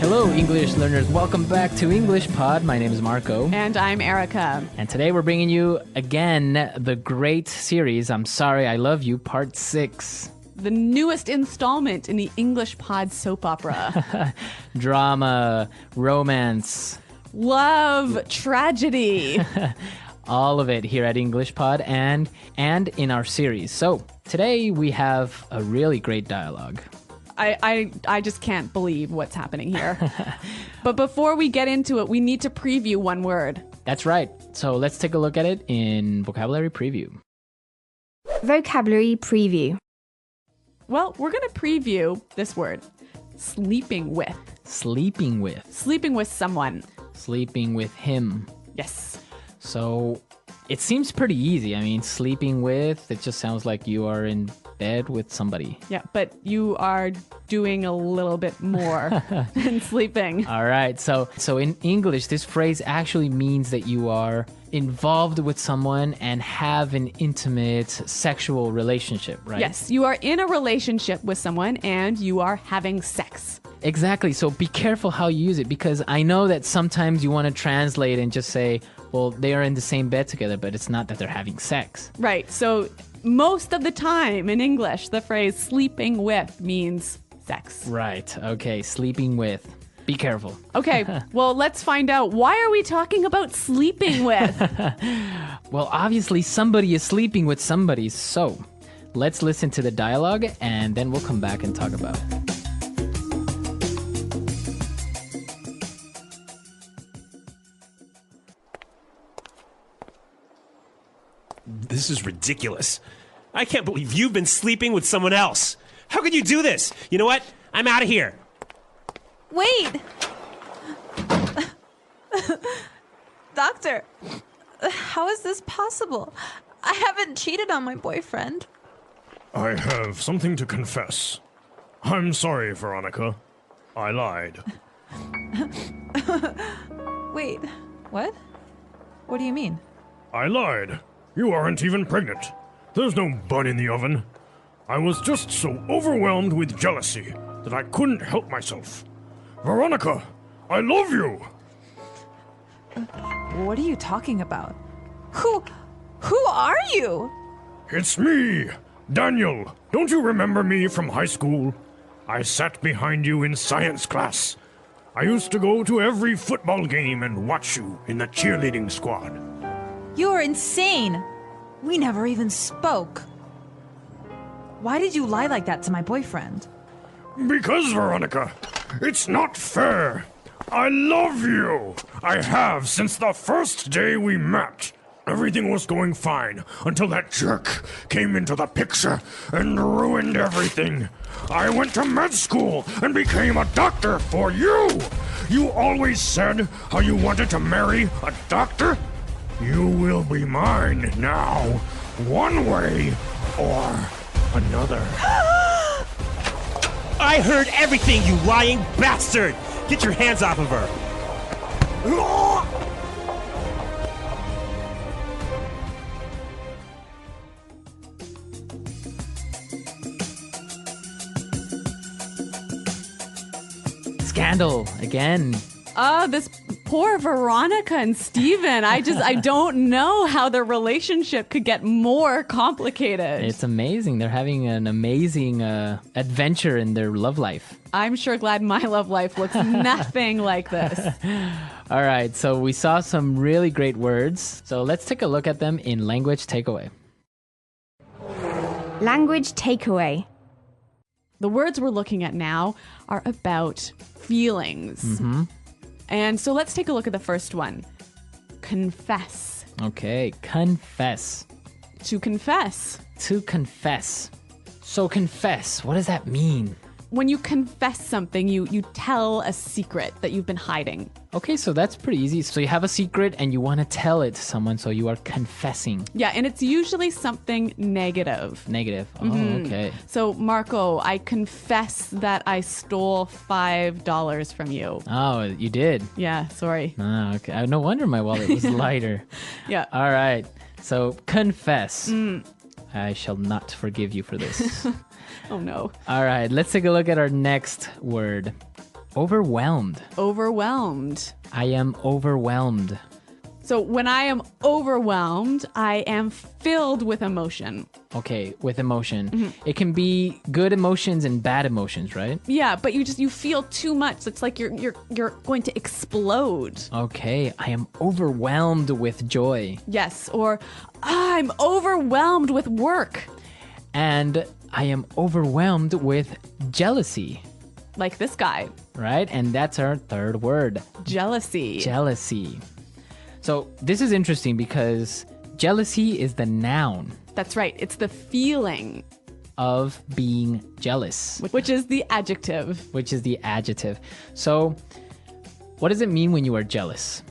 Hello, English learners. Welcome back to English Pod. My name is Marco. And I'm Erica. And today we're bringing you, again, the great series, I'm Sorry, I Love You, Part 6. The newest installment in the English Pod soap opera. Drama, romance. Love, tragedy. All of it here at English Pod and in our series. So today we have a really great dialogue. I just can't believe what's happening here. But before we get into it, we need to preview one word. That's right. So let's take a look at it in Vocabulary Preview. Vocabulary Preview. Well, we're going to preview this word. Sleeping with. Sleeping with. Sleeping with someone. Sleeping with him. Yes. So it seems pretty easy. I mean, sleeping with, it just sounds like you are in bed with somebody. Yeah, but you are doing a little bit more than sleeping. All right. So in English, this phrase actually means that you are involved with someone and have an intimate sexual relationship, right? Yes, you are in a relationship with someone and you are having sex. Exactly. So be careful how you use it, because I know that sometimes you want to translate and just say, well, they are in the same bed together, but it's not that they're having sex. Right. So most of the time in English, the phrase sleeping with means sex. Right. Okay. Sleeping with. Be careful. Okay. Well, let's find out. Why are we talking about sleeping with? Well, obviously somebody is sleeping with somebody. So let's listen to the dialogue and then we'll come back and talk about it. This is ridiculous. I can't believe you've been sleeping with someone else. How could you do this? You know what? I'm out of here. Wait! Doctor, how is this possible? I haven't cheated on my boyfriend. I have something to confess. I'm sorry, Veronica. I lied. Wait, what? What do you mean? I lied. You aren't even pregnant. There's no bun in the oven. I was just so overwhelmed with jealousy that I couldn't help myself. Veronica, I love you! What are you talking about? Who are you? It's me, Daniel. Don't you remember me from high school? I sat behind you in science class. I used to go to every football game and watch you in the cheerleading squad. You're insane! We never even spoke. Why did you lie like that to my boyfriend? Because, Veronica, it's not fair. I love you. I have since the first day we met. Everything was going fine until that jerk came into the picture and ruined everything. I went to med school and became a doctor for you. You always said how you wanted to marry a doctor. You will be mine now, one way or another. I heard everything, you lying bastard! Get your hands off of her! Scandal again. This poor Veronica and Steven. I don't know how their relationship could get more complicated. It's amazing. They're having an amazing adventure in their love life. I'm sure glad my love life looks nothing like this. All right, so we saw some really great words. So let's take a look at them in Language Takeaway. Language Takeaway. The words we're looking at now are about feelings. Mm-hmm. And so let's take a look at the first one. Confess. Okay, confess. To confess. To confess. So confess, what does that mean? When you confess something, you tell a secret that you've been hiding. Okay, so that's pretty easy. So you have a secret and you want to tell it to someone, so you are confessing. Yeah, and it's usually something negative. Negative. Oh, okay. So, Marco, I confess that I stole $5 from you. Oh, you did? Yeah, sorry. Ah, okay. No wonder my wallet was lighter. Yeah. All right. So confess. I shall not forgive you for this. Oh, no. All right. Let's take a look at our next word. Overwhelmed. Overwhelmed. I am overwhelmed. So when I am overwhelmed, I am filled with emotion. Okay, with emotion. It can be good emotions and bad emotions, right? Yeah, but you feel too much. It's like you're going to explode. Okay, I am overwhelmed with joy. Yes, or I'm overwhelmed with work. And I am overwhelmed with jealousy, Like this guy. right? And that's our third word, Jealousy. jealousy. So this is interesting because jealousy is the noun That's right. It's the feeling, of being jealous, which is the adjective. which is the adjective. So what does it mean when you are jealous?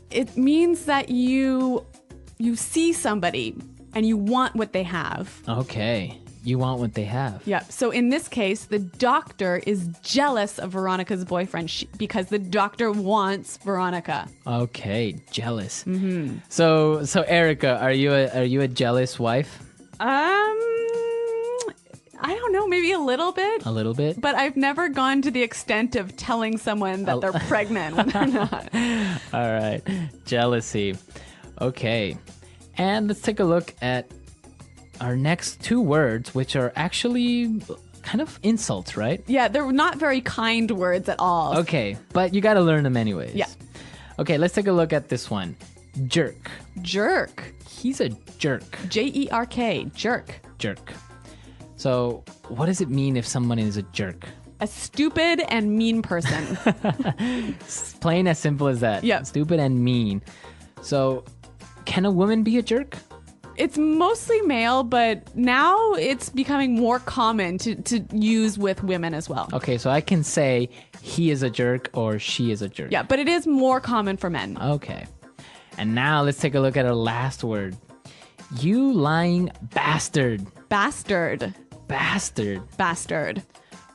It means that you see somebody and you want what they have. Okay, you want what they have. Yeah. So in this case, the doctor is jealous of Veronica's boyfriend because the doctor wants Veronica. Okay, jealous. So Erica, are you a jealous wife? I don't know, maybe a little bit. A little bit. But I've never gone to the extent of telling someone that they're pregnant when they're not. All right, jealousy. Okay, and let's take a look at our next two words, which are actually kind of insults, right? Yeah, they're not very kind words at all. Okay, but you got to learn them anyways. Yeah. Okay, let's take a look at this one. Jerk. Jerk. He's a jerk. Jerk. Jerk. Jerk. So, what does it mean if someone is a jerk? A stupid and mean person. It's plain as simple as that. Yeah. Stupid and mean. So, can a woman be a jerk? It's mostly male, but now it's becoming more common to use with women as well. Okay, so I can say he is a jerk or she is a jerk. Yeah, but it is more common for men. Okay. And now let's take a look at our last word. You lying bastard. Bastard. Bastard. Bastard.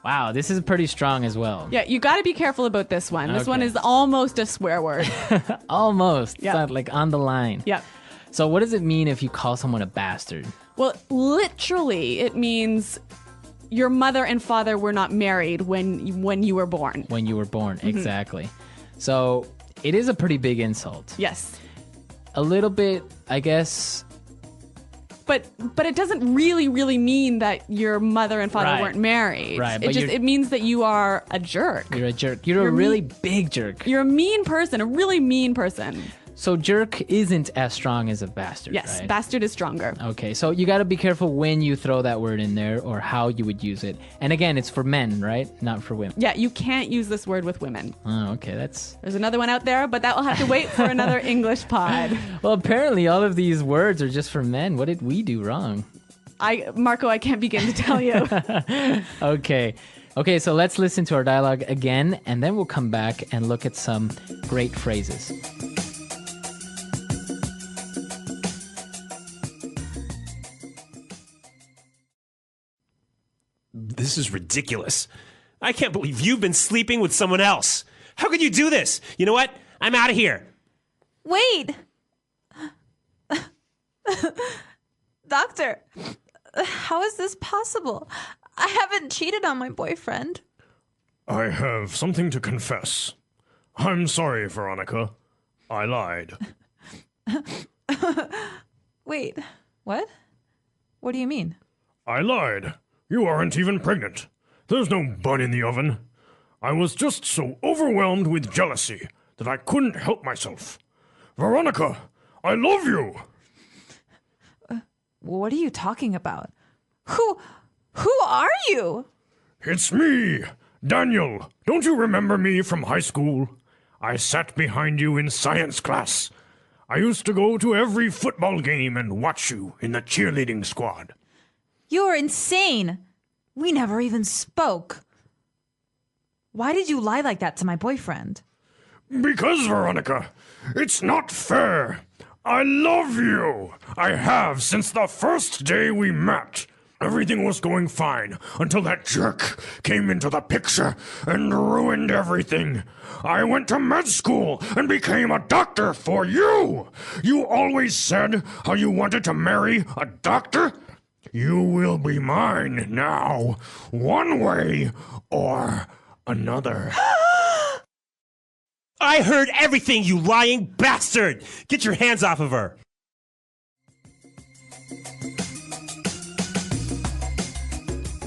Wow, this is pretty strong as well. Yeah, you got to be careful about this one. This one Okay. is almost a swear word. Almost. Yeah. It's not like on the line. Yeah. So what does it mean if you call someone a bastard? Well, literally, it means your mother and father were not married when you were born. When you were born, exactly. So it is a pretty big insult. Yes. A little bit, I guess. But it doesn't really mean that your mother and father Right. weren't married. Right, but It means that you are a jerk. You're a jerk. You're a really big jerk. You're a mean person, a really mean person. So jerk isn't as strong as a bastard, Yes, right? bastard is stronger. Okay, so you got to be careful when you throw that word in there or how you would use it. And again, it's for men, right? Not for women. Yeah, you can't use this word with women. Oh, okay, that's... There's another one out there, but that will have to wait for another English pod. Well, apparently all of these words are just for men. What did we do wrong? Marco, I can't begin to tell you. Okay, so let's listen to our dialogue again, and then we'll come back and look at some great phrases. This is ridiculous. I can't believe you've been sleeping with someone else. How could you do this? You know what? I'm out of here. Wait! Doctor, how is this possible? I haven't cheated on my boyfriend. I have something to confess. I'm sorry, Veronica. I lied. Wait, what? What do you mean? I lied. You aren't even pregnant. There's no bun in the oven. I was just so overwhelmed with jealousy that I couldn't help myself. Veronica, I love you. What are you talking about? Who are you? It's me, Daniel. Don't you remember me from high school? I sat behind you in science class. I used to go to every football game and watch you in the cheerleading squad. You're insane. We never even spoke. Why did you lie like that to my boyfriend? Because, Veronica, it's not fair. I love you. I have since the first day we met. Everything was going fine until that jerk came into the picture and ruined everything. I went to med school and became a doctor for you. You always said how you wanted to marry a doctor. You will be mine now, one way or another. I heard everything, you lying bastard! Get your hands off of her!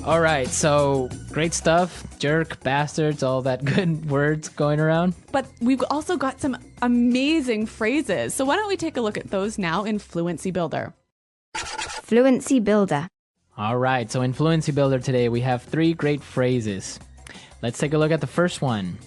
All right, so great stuff. Jerk, bastards, all that good words going around. But we've also got some amazing phrases. So why don't we take a look at those now in Fluency Builder? Fluency Builder. All right, so in Fluency Builder today, we have 3 great phrases. Let's take a look at the first one.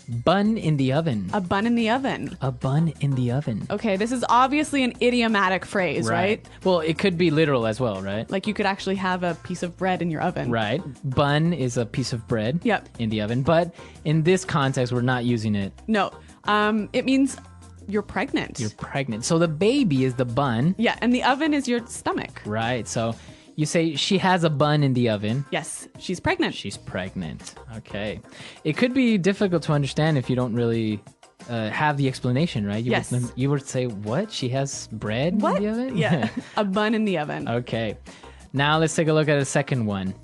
Bun in the oven. A bun in the oven. A bun in the oven. Okay, this is obviously an idiomatic phrase, right? Well, it could be literal as well, right? Like you could actually have a piece of bread in your oven. Right. Bun is a piece of bread Yep. in the oven. But in this context, we're not using it. No, it means you're pregnant. You're pregnant. So the baby is the bun. Yeah, and the oven is your stomach. Right. So you say she has a bun in the oven. Yes, she's pregnant. She's pregnant. Okay. It could be difficult to understand if you don't really have the explanation, right? Yes. You would say, what? She has bread What? in the oven? Yeah, a bun in the oven. Okay. Now let's take a look at a second one.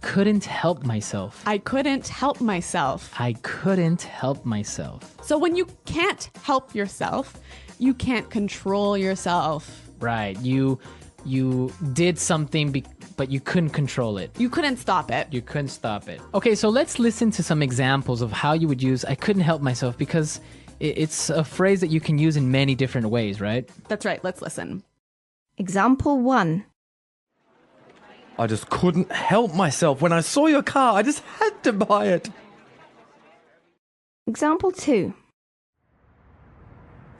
Couldn't help myself. I couldn't help myself. I couldn't help myself. So when you can't help yourself, you can't control yourself. Right. You did something, but you couldn't control it. You couldn't stop it. You couldn't stop it. Okay, so let's listen to some examples of how you would use I couldn't help myself, because it's a phrase that you can use in many different ways, right? That's right. Let's listen. Example 1. I just couldn't help myself. When I saw your car, I just had to buy it. Example 2.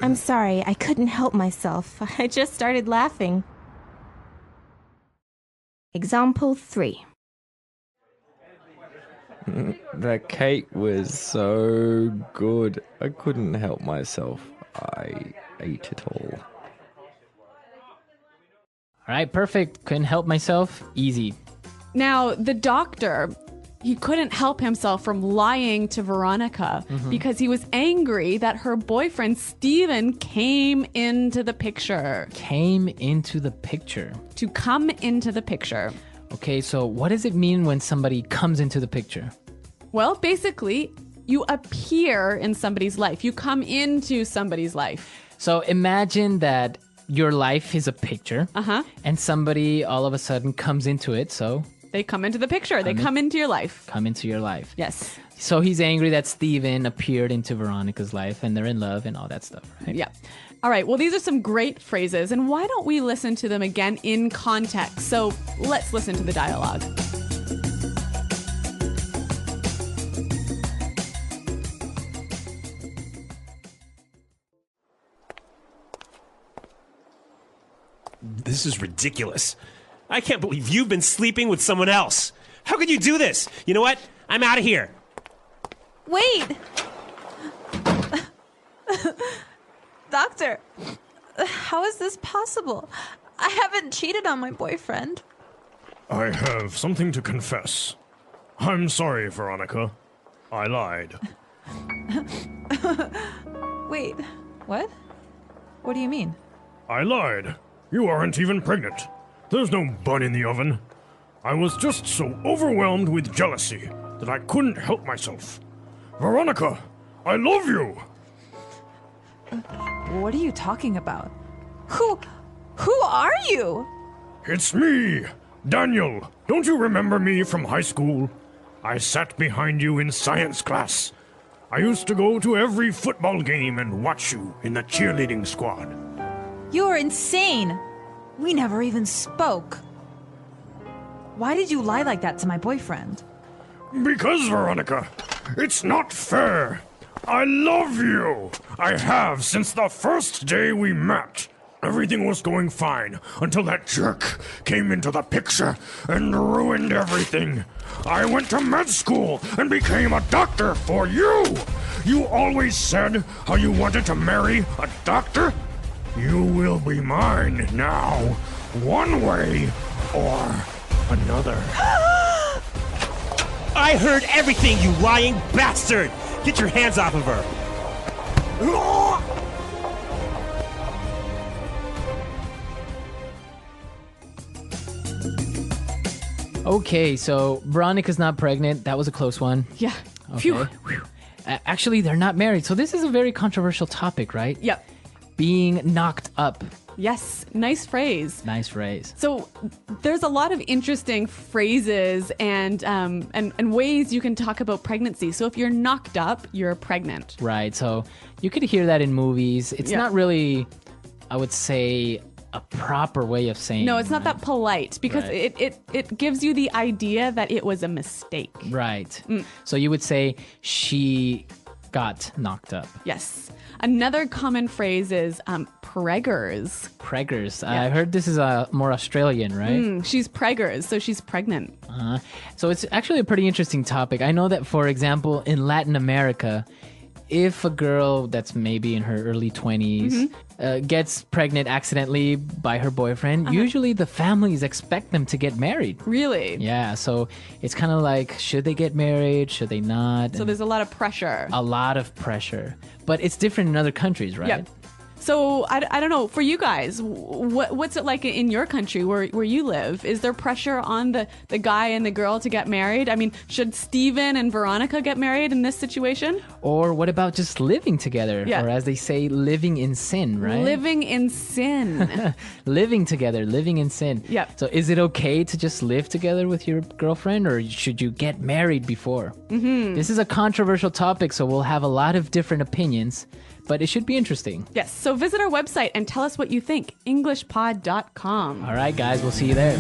I'm sorry, I couldn't help myself. I just started laughing. Example 3. That cake was so good. I couldn't help myself. I ate it all. All right, perfect. Couldn't help myself. Easy. Now, the doctor, he couldn't help himself from lying to Veronica because he was angry that her boyfriend, Steven, came into the picture. Came into the picture. To come into the picture. Okay, so what does it mean when somebody comes into the picture? Well, basically, you appear in somebody's life. You come into somebody's life. So imagine that your life is a picture, and somebody all of a sudden comes into it, so... They come into the picture. They come into your life. Come into your life. Yes. So he's angry that Steven appeared into Veronica's life, and they're in love and all that stuff, right? Yeah. All right. Well, these are some great phrases, and why don't we listen to them again in context? So let's listen to the dialogue. This is ridiculous. I can't believe you've been sleeping with someone else. How could you do this? You know what? I'm out of here. Wait! Doctor, how is this possible? I haven't cheated on my boyfriend. I have something to confess. I'm sorry, Veronica. I lied. Wait, what? What do you mean? I lied. You aren't even pregnant. There's no bun in the oven. I was just so overwhelmed with jealousy that I couldn't help myself. Veronica, I love you! What are you talking about? Who are you? It's me, Daniel. Don't you remember me from high school? I sat behind you in science class. I used to go to every football game and watch you in the cheerleading squad. You're insane. We never even spoke. Why did you lie like that to my boyfriend? Because, Veronica, it's not fair. I love you. I have since the first day we met. Everything was going fine until that jerk came into the picture and ruined everything. I went to med school and became a doctor for you. You always said how you wanted to marry a doctor. You will be mine now, one way or another. I heard everything, you lying bastard! Get your hands off of her! Okay, so Veronica's not pregnant. That was a close one. Yeah. Okay. Phew. Actually, they're not married. So this is a very controversial topic, right? Yep. Being knocked up. Yes. Nice phrase. Nice phrase. So there's a lot of interesting phrases and ways you can talk about pregnancy. So if you're knocked up, you're pregnant. Right. So you could hear that in movies. It's Yeah. not really, I would say, a proper way of saying. No, it's not right? that polite because Right. it gives you the idea that it was a mistake. Right. So you would say she got knocked up. Yes. Another common phrase is preggers. Preggers. I heard this is more Australian, right? She's preggers, so she's pregnant. So it's actually a pretty interesting topic. I know that, for example, in Latin America, if a girl that's maybe in her early 20s gets pregnant accidentally by her boyfriend, usually the families expect them to get married. Really? Yeah, so it's kind of like, should they get married? Should they not? So there's a lot of pressure. a lot of pressure. But it's different in other countries, right? Yep. So I don't know, for you guys, what's it like in your country where you live? Is there pressure on the guy and the girl to get married? I mean, should Steven and Veronica get married in this situation? Or what about just living together? Yeah. Or as they say, living in sin, right? Living in sin. Living together, living in sin. Yep. So is it okay to just live together with your girlfriend, or should you get married before? This is a controversial topic, so we'll have a lot of different opinions, but it should be interesting. Yes, so visit our website and tell us what you think. englishpod.com. All right, guys, we'll see you there.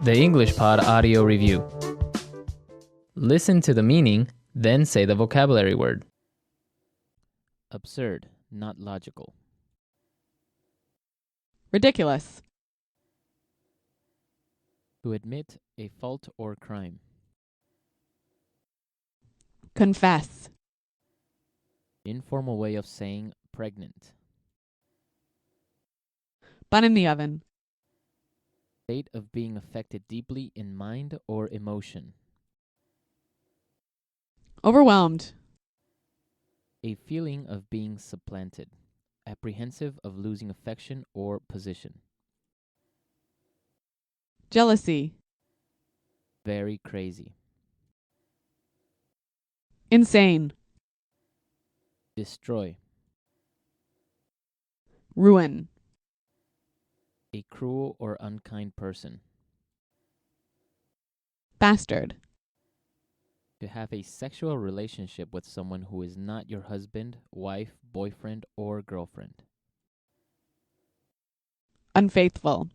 The English Pod Audio Review. Listen to the meaning, then say the vocabulary word. Absurd, not logical. Ridiculous. To admit a fault or crime. Confess. Informal way of saying pregnant. Bun in the oven. State of being affected deeply in mind or emotion. Overwhelmed. A feeling of being supplanted. Apprehensive of losing affection or position. Jealousy. Very crazy. Insane. Destroy. Ruin. A cruel or unkind person. Bastard. To have a sexual relationship with someone who is not your husband, wife, boyfriend, or girlfriend. Unfaithful.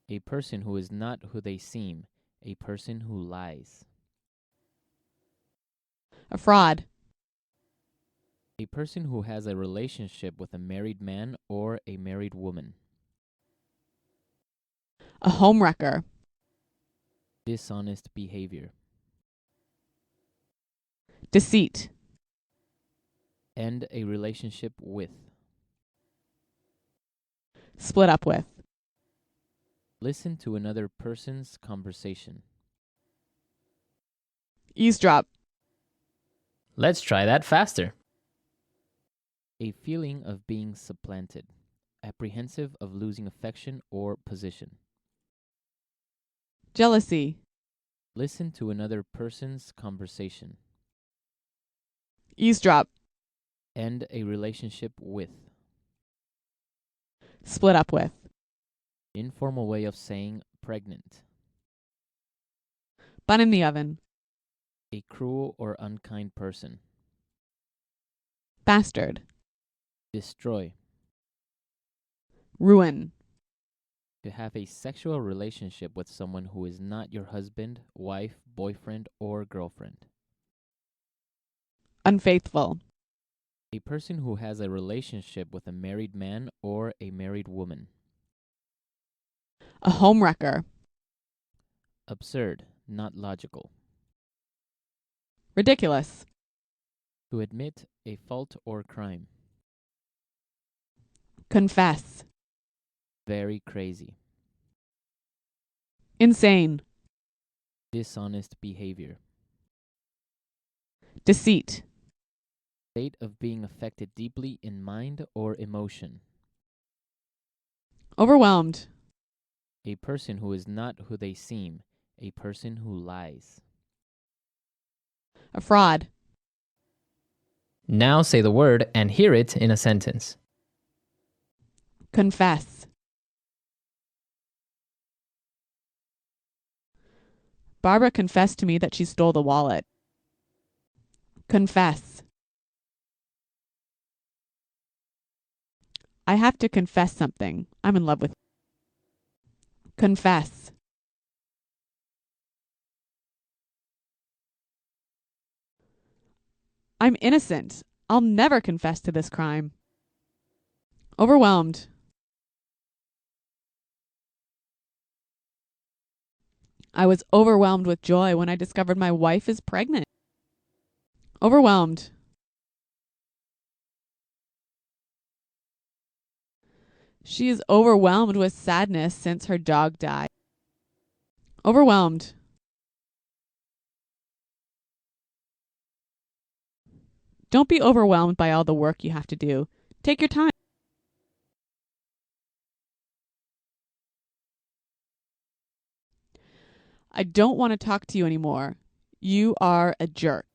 A person who is not who they seem. A person who lies. A fraud. A person who has a relationship with a married man or a married woman. A homewrecker. Dishonest behavior. Deceit. End a relationship with. Split up with. Listen to another person's conversation. Eavesdrop. Let's try that faster. A feeling of being supplanted. Apprehensive of losing affection or position. Jealousy. Listen to another person's conversation. Eavesdrop. End a relationship with. Split up with. Informal way of saying pregnant. Bun in the oven. A cruel or unkind person. Bastard. Destroy. Ruin. To have a sexual relationship with someone who is not your husband, wife, boyfriend, or girlfriend. Unfaithful. A person who has a relationship with a married man or a married woman. A homewrecker. Absurd, not logical. Ridiculous. To admit a fault or crime. Confess. Very crazy. Insane. Dishonest behavior. Deceit. State of being affected deeply in mind or emotion. Overwhelmed. A person who is not who they seem. A person who lies. A fraud. Now say the word and hear it in a sentence. Confess. Barbara confessed to me that she stole the wallet. Confess. I have to confess something. I'm in love with. Confess. I'm innocent. I'll never confess to this crime. Overwhelmed. I was overwhelmed with joy when I discovered my wife is pregnant. Overwhelmed. She is overwhelmed with sadness since her dog died. Overwhelmed. Don't be overwhelmed by all the work you have to do. Take your time. I don't want to talk to you anymore. You are a jerk.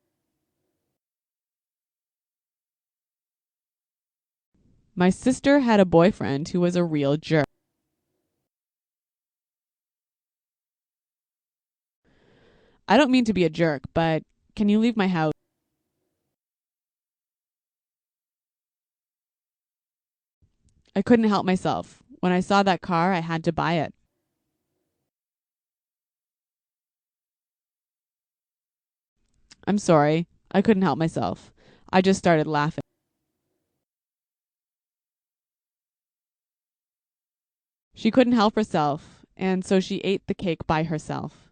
My sister had a boyfriend who was a real jerk. I don't mean to be a jerk, but can you leave my house? I couldn't help myself. When I saw that car, I had to buy it. I'm sorry. I couldn't help myself. I just started laughing. She couldn't help herself, and so she ate the cake by herself.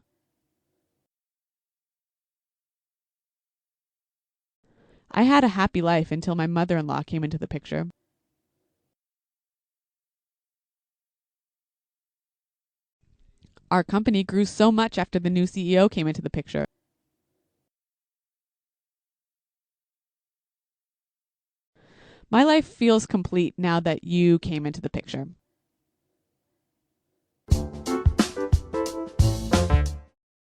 I had a happy life until my mother-in-law came into the picture. Our company grew so much after the new CEO came into the picture. My life feels complete now that you came into the picture.